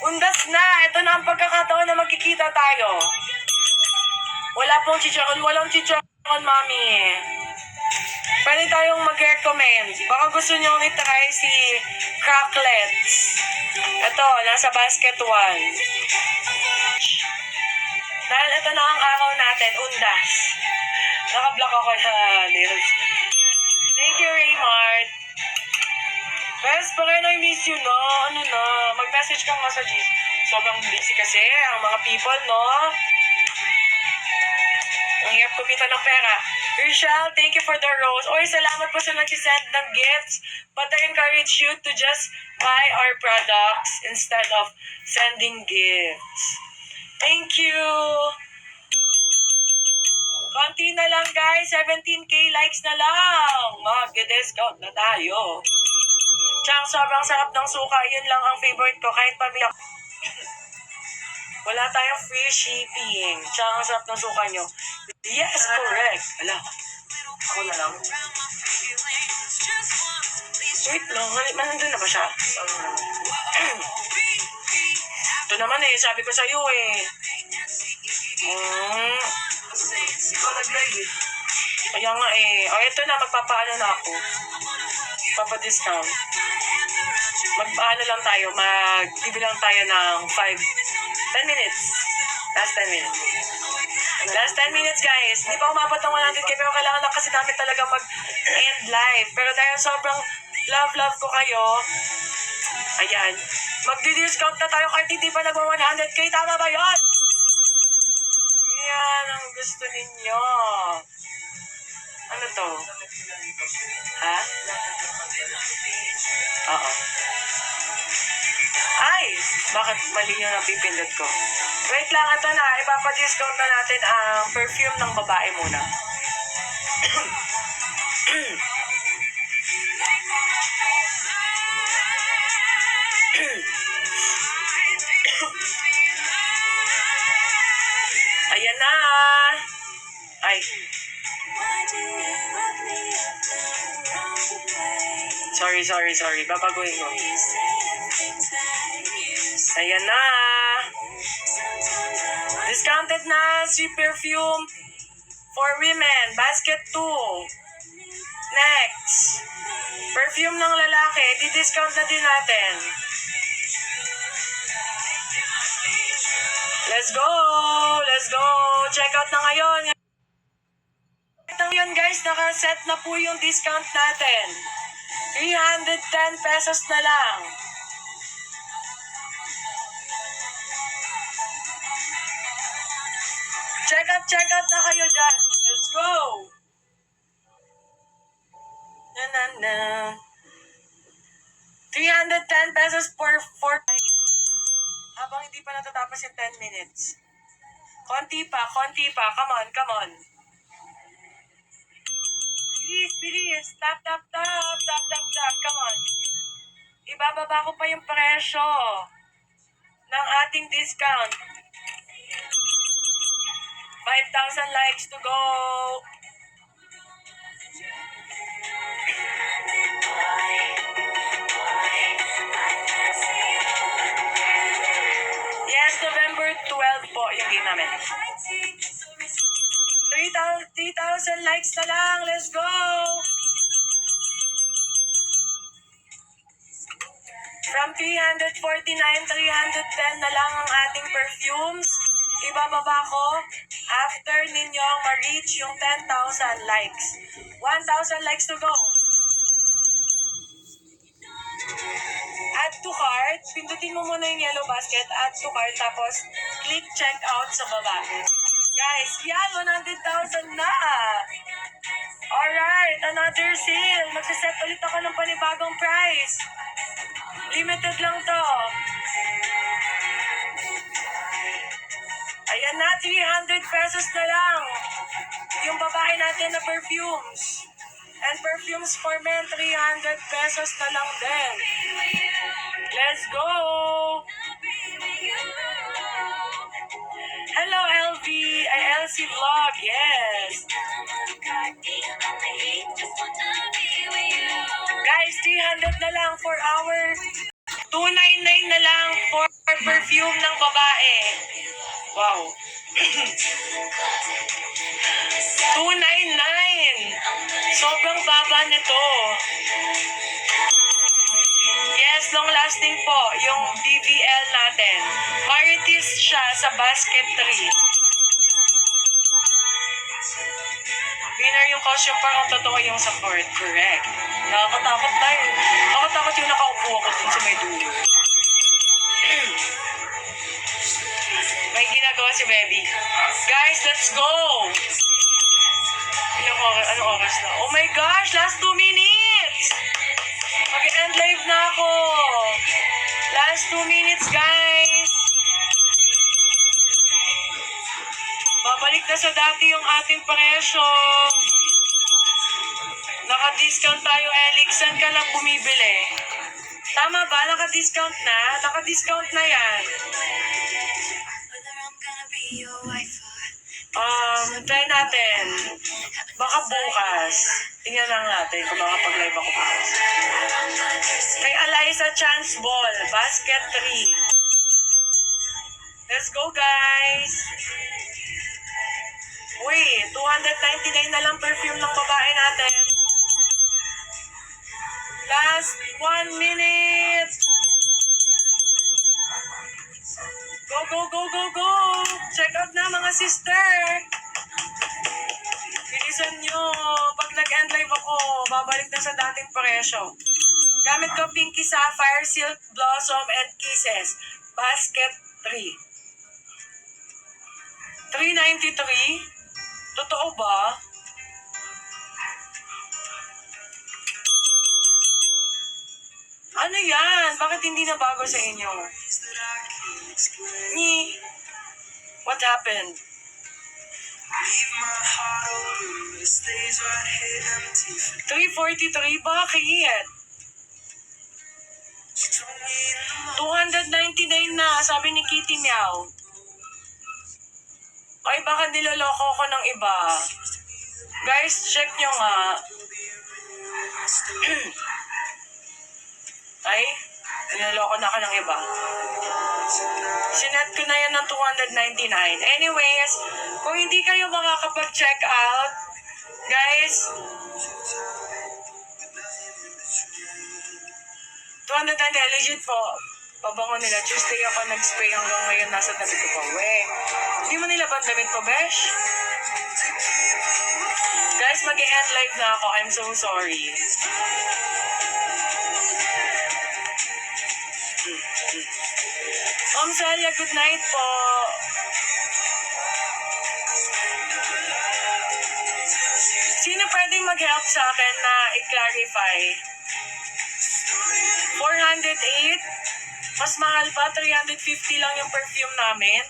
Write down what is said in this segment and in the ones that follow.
Undas na. Ito na ang pagkakataon na magkikita tayo. Wala pong chicharon. Walang chicharon, mami. Pwede tayong mag-recommend. Baka gusto nyo i-try si cracklets. Ito, nasa basket 1. Dahil ito na ang araw natin, undas. Naka-block ako na nails. Thank you, Raymart. Best, pa rin, I miss you, no? Ano na? Mag-message ka nga sa G. Sobrang busy kasi ang mga people, no? Ang hirap kumita ng pera. Rochelle, thank you for the rose. Oy, salamat po sa nag-send ng gifts. But I encourage you to just buy our products instead of sending gifts. Thank you. Konti na lang, guys. 17K likes na lang. Mag-discount na tayo. Tsaka sobrang sarap ng suka. Yun lang ang favorite ko. Kahit pamiyak. Wala tayong free shipping. Tsaka ang sarap ng suka nyo. Yes, correct. Ala. Ako na lang. Wait lang. Nandun na ba siya? Ito naman eh. Sabi ko sa'yo eh. Ikaw nag-live eh. Kaya nga eh. O, ito na. Magpapaano na ako. Papa-discount. Mag-ano lang tayo. Mag-bibilang tayo ng 10 minutes. Last 10 minutes. Last 10 minutes, guys. Hindi pa umabot ng 100k pero kailangan lang kasi namin talaga mag-end live. Pero dahil sobrang love ko kayo, ayan, mag-discount na tayo kahit hindi pa nagwa 100k. Tama ba yun? Yan ang gusto ninyo. Ano to? Ha? Oo. Ay! Bakit mali yung napipindot ko? Wait lang, ito na. Ipapa-discount na natin ang perfume ng babae muna. Ayan na! Ay. Sorry. Babaguhin ko. Ayan na! Discounted na si perfume for women. Basket 2. Next. Perfume ng lalaki. Di-discount na din natin. Let's go! Check out na ngayon. Ngayon guys, nakaset na po yung discount natin. 310 pesos na lang. Check out na kayo dyan. Let's go! Na. 310 pesos for 4 habang hindi pa natatapos yung 10 minutes. Konti pa. Come on. Bilis. Tap. Come on. Ibababa ko pa yung presyo ng ating discount. 5,000 likes to go. Yes, November 12 po yung game namin. 3,000 likes na lang. Let's go! From 349, 310 na lang ang ating perfumes. Ibababa ko after ninyong ma-reach yung 10,000 likes. 1,000 likes to go. Add to cart. Pindutin mo muna yung yellow basket. Add to cart. Tapos, click check out sa baba. Guys, yan, 100,000 na. Alright, another sale. Magsaset ulit ako ng panibagong price. Limited lang to. Ayan na, 300 pesos na lang. Yung babae natin na perfumes. And perfumes for men, 300 pesos na lang din. Let's go! Hello, LV. LC Vlog, yes. Guys, 300 na lang for our 299 na lang for perfume ng babae. Wow. 299. Sobrang baba nito. Yes, long-lasting po yung BVL natin. Maritis siya sa basket tree. Winner yung costume parang totoo yung sa court. Correct. Nakakatakot tayo. Nakakatakot yung nakaupo ako dun sa may dulo. May ginagawa si Baby. Guys, let's go! Anong oras na? Oh my gosh! Last 2 minutes! Mag-end live na ako! Last 2 minutes, guys! Babalik na sa dati yung ating presyo. Naka-discount tayo, Elix. Saan ka lang bumibili? Tama ba? Naka-discount na? Naka-discount na yan. Try natin. Baka bukas. Tingnan lang natin kung makapag-live ako bukas. Kay Eliza Chance Ball, Basket 3. Let's go, guys! Uy, 299 na lang perfume ng babae natin. Last 1 minute! Go, go, go, go, go! Check out na mga sister! Bilisan nyo! Pag nag-end live ako, babalik na sa dating presyo. Gamit ko Pinky Sapphire, Silk Blossom, and Kisses. Basket 3. 393? Totoo ba? Ano yan? Bakit hindi na bago sa inyo? Ni? What happened? 343? Bakit? 299 na, sabi ni Kitty Meow. Ay, baka niloloko ko ng iba. Guys, check nyo nga. Ay, niloloko na ako ng iba. Sinet ko na yan ng 299. Anyways, kung hindi kayo makakapag-check out, guys, 299, legit po. Pabango nila. Tuesday ako nag-spray hanggang ngayon nasa damit ko pa. Hindi mo nila bang damit ko, besh? Guys, mag-e-end live na ako. I'm so sorry. Ma'am Celia, good night po. Sino pwedeng mag-help sa akin na i-clarify? 408? Mas mahal pa, 350 lang yung perfume namin.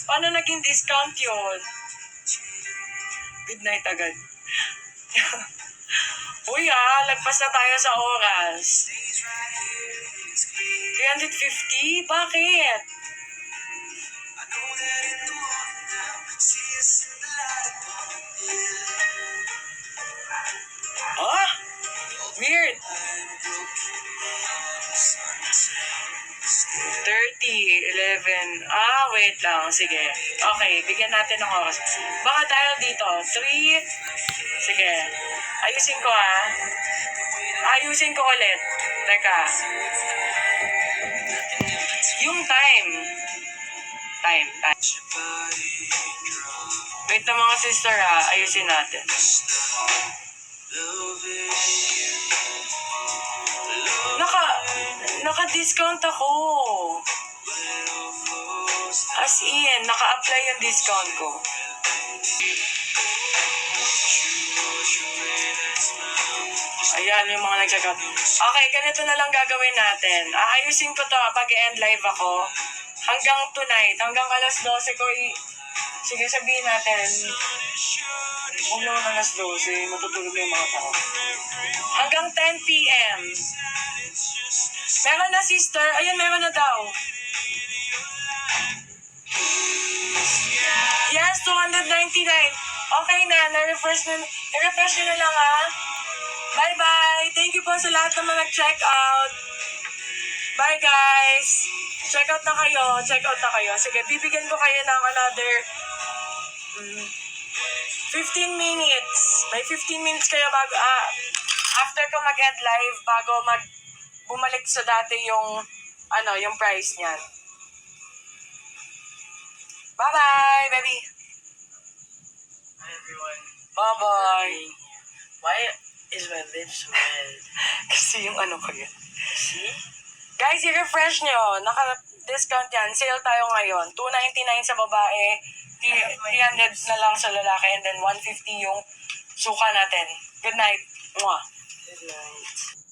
Paano naging discount yun? Good night agad. Uy lagpas na tayo sa oras. 350? Bakit? Ah? Weird. 30, 11. Wait lang. Sige. Okay, bigyan natin ng oras. Baka dahil dito. 3. Sige. Ayusin ko Ayusin ko ulit. Teka. Yung time. Time. Wait na mga sister ayusin natin. Naka-discount ako. As in, naka-apply yung discount ko. Ayan, yung mga nag-check out. Okay, ganito na lang gagawin natin. Aayusin ko to pag-end live ako. Hanggang tonight, hanggang alas 12 ko sige, sabihin natin. Huwag naman alas 12, matutulog yung mga tao. Hanggang 10 p.m. Meron na, sister. Ayun, meron na daw. Yes, 299. Okay na, na-refresh na lang, Bye-bye. Thank you po sa lahat ng mga check out. Bye guys! Check out na kayo. Sige, bibigyan ko kayo ng another 15 minutes. May 15 minutes kayo bago, after ko mag-end live, bago bumalik sa dati yung, yung price niyan. Bye-bye, baby! Hi everyone. Bye-bye! Why is my lips red? Kasi yung ko yun. See? Guys, i-refresh nyo. Naka-discount yan. Sale tayo ngayon. $299 sa babae, 300 na lang sa lalaki, and then $150 yung suka natin. Good night. Mwah. Good night.